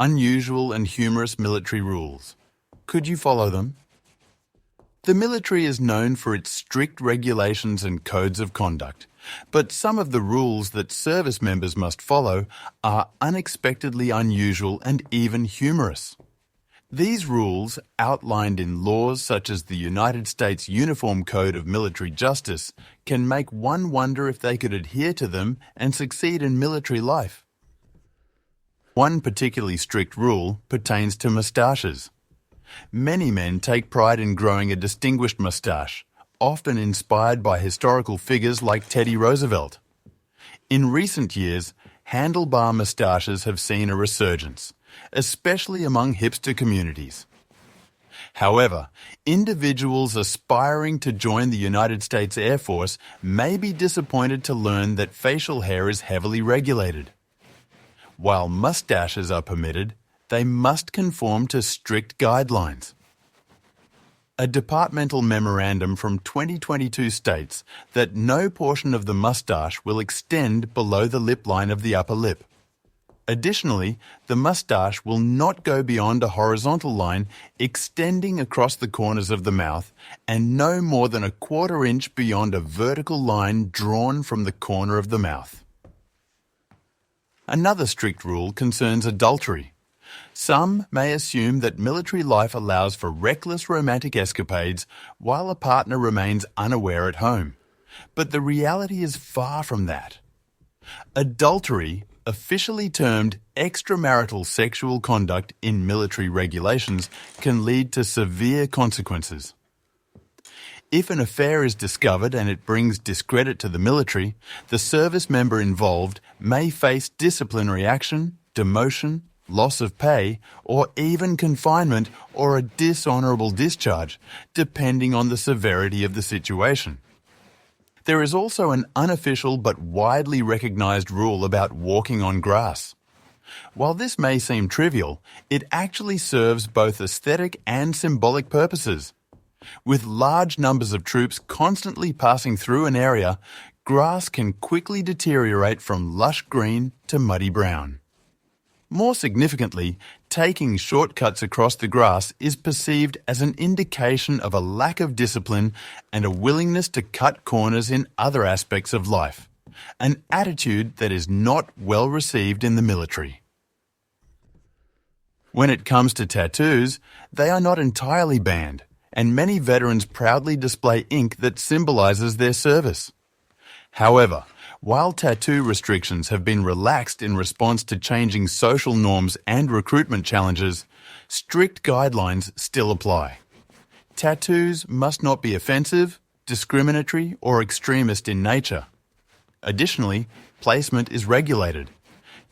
Unusual and humorous military rules. Could you follow them? The military is known for its strict regulations and codes of conduct, but some of the rules that service members must follow are unexpectedly unusual and even humorous. These rules, outlined in laws such as the United States Uniform Code of Military Justice, can make one wonder if they could adhere to them and succeed in military life. One particularly strict rule pertains to mustaches. Many men take pride in growing a distinguished mustache, often inspired by historical figures like Teddy Roosevelt. In recent years, handlebar mustaches have seen a resurgence, especially among hipster communities. However, individuals aspiring to join the United States Air Force may be disappointed to learn that facial hair is heavily regulated. While mustaches are permitted, they must conform to strict guidelines. A departmental memorandum from 2022 states that no portion of the mustache will extend below the lip line of the upper lip. Additionally, the mustache will not go beyond a horizontal line extending across the corners of the mouth and no more than a quarter inch beyond a vertical line drawn from the corner of the mouth. Another strict rule concerns adultery. Some may assume that military life allows for reckless romantic escapades while a partner remains unaware at home. But the reality is far from that. Adultery, officially termed extramarital sexual conduct in military regulations, can lead to severe consequences. If an affair is discovered and it brings discredit to the military, the service member involved may face disciplinary action, demotion, loss of pay, or even confinement or a dishonorable discharge, depending on the severity of the situation. There is also an unofficial but widely recognized rule about walking on grass. While this may seem trivial, it actually serves both aesthetic and symbolic purposes. With large numbers of troops constantly passing through an area, grass can quickly deteriorate from lush green to muddy brown. More significantly, taking shortcuts across the grass is perceived as an indication of a lack of discipline and a willingness to cut corners in other aspects of life, an attitude that is not well received in the military. When it comes to tattoos, they are not entirely banned, and many veterans proudly display ink that symbolizes their service. However, while tattoo restrictions have been relaxed in response to changing social norms and recruitment challenges, strict guidelines still apply. Tattoos must not be offensive, discriminatory, or extremist in nature. Additionally, placement is regulated.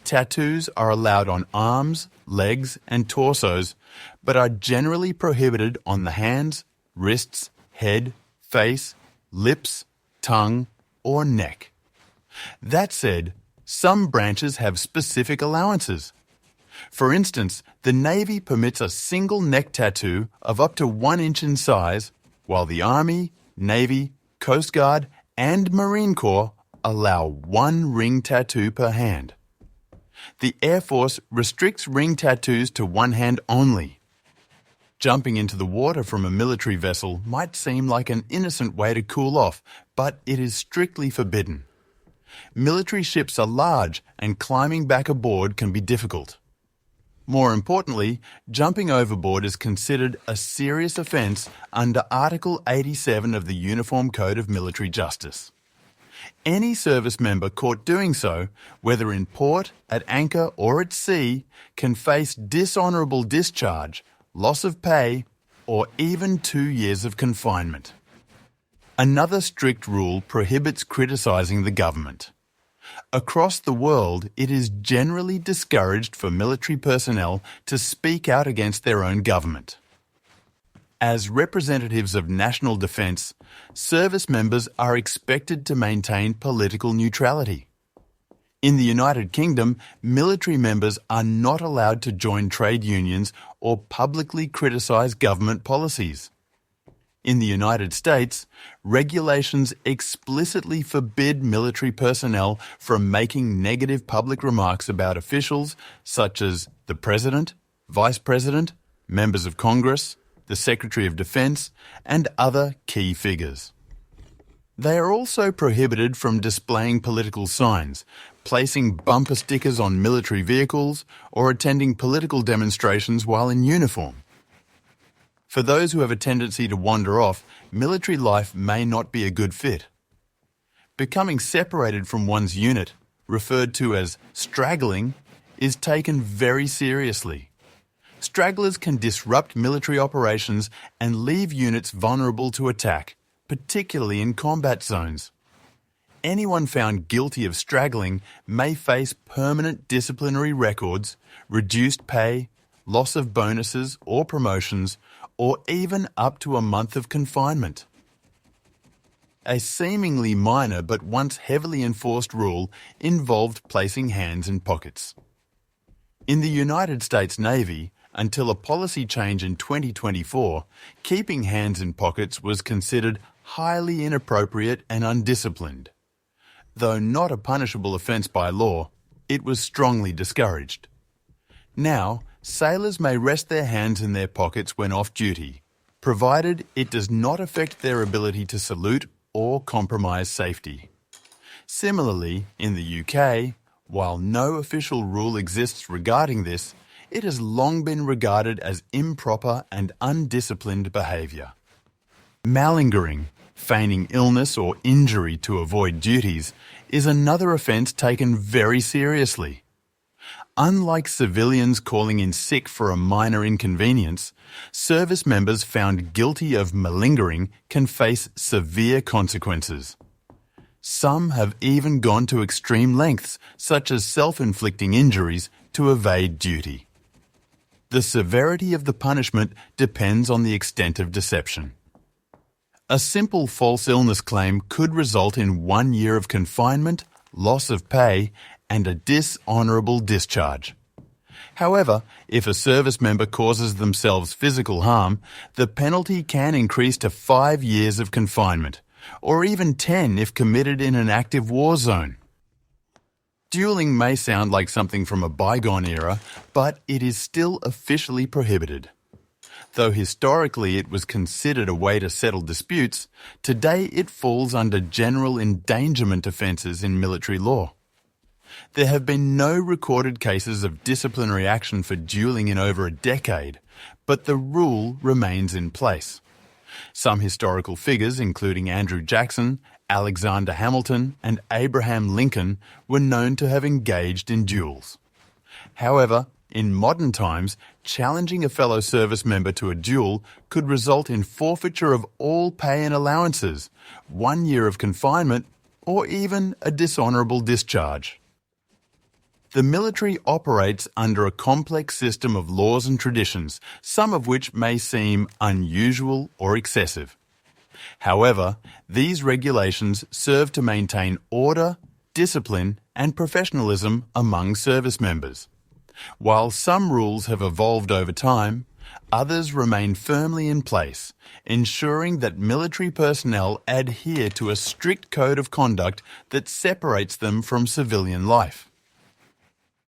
Tattoos are allowed on arms, legs, and torsos, but are generally prohibited on the hands, wrists, head, face, lips, tongue, or neck. That said, some branches have specific allowances. For instance, the Navy permits a single neck tattoo of up to 1 inch in size, while the Army, Navy, Coast Guard, and Marine Corps allow 1 ring tattoo per hand. The Air Force restricts ring tattoos to one hand only. Jumping into the water from a military vessel might seem like an innocent way to cool off, but it is strictly forbidden. Military ships are large and climbing back aboard can be difficult. More importantly, jumping overboard is considered a serious offence under Article 87 of the Uniform Code of Military Justice. Any service member caught doing so, whether in port, at anchor, or at sea, can face dishonorable discharge, loss of pay, or even 2 years of confinement. Another strict rule prohibits criticising the government. Across the world, it is generally discouraged for military personnel to speak out against their own government. As representatives of national defence, service members are expected to maintain political neutrality. In the United Kingdom, military members are not allowed to join trade unions or publicly criticise government policies. In the United States, regulations explicitly forbid military personnel from making negative public remarks about officials such as the President, Vice President, members of Congress, the Secretary of Defense, and other key figures. They are also prohibited from displaying political signs, placing bumper stickers on military vehicles, or attending political demonstrations while in uniform. For those who have a tendency to wander off, military life may not be a good fit. Becoming separated from one's unit, referred to as straggling, is taken very seriously. Stragglers can disrupt military operations and leave units vulnerable to attack, particularly in combat zones. Anyone found guilty of straggling may face permanent disciplinary records, reduced pay, loss of bonuses or promotions, or even up to a month of confinement. A seemingly minor but once heavily enforced rule involved placing hands in pockets. In the United States Navy, until a policy change in 2024, keeping hands in pockets was considered highly inappropriate and undisciplined. Though not a punishable offence by law, it was strongly discouraged. Now, sailors may rest their hands in their pockets when off duty, provided it does not affect their ability to salute or compromise safety. Similarly, in the UK, while no official rule exists regarding this, it has long been regarded as improper and undisciplined behaviour. Malingering, feigning illness or injury to avoid duties, is another offence taken very seriously. Unlike civilians calling in sick for a minor inconvenience, service members found guilty of malingering can face severe consequences. Some have even gone to extreme lengths, such as self-inflicting injuries, to evade duty. The severity of the punishment depends on the extent of deception. A simple false illness claim could result in 1 year of confinement, loss of pay, and a dishonorable discharge. However, if a service member causes themselves physical harm, the penalty can increase to 5 years of confinement, or even 10 if committed in an active war zone. Dueling may sound like something from a bygone era, but it is still officially prohibited. Though historically it was considered a way to settle disputes, today it falls under general endangerment offences in military law. There have been no recorded cases of disciplinary action for dueling in over a decade, but the rule remains in place. Some historical figures, including Andrew Jackson, Alexander Hamilton, and Abraham Lincoln, were known to have engaged in duels. However, in modern times, challenging a fellow service member to a duel could result in forfeiture of all pay and allowances, 1 year of confinement, or even a dishonourable discharge. The military operates under a complex system of laws and traditions, some of which may seem unusual or excessive. However, these regulations serve to maintain order, discipline, and professionalism among service members. While some rules have evolved over time, others remain firmly in place, ensuring that military personnel adhere to a strict code of conduct that separates them from civilian life.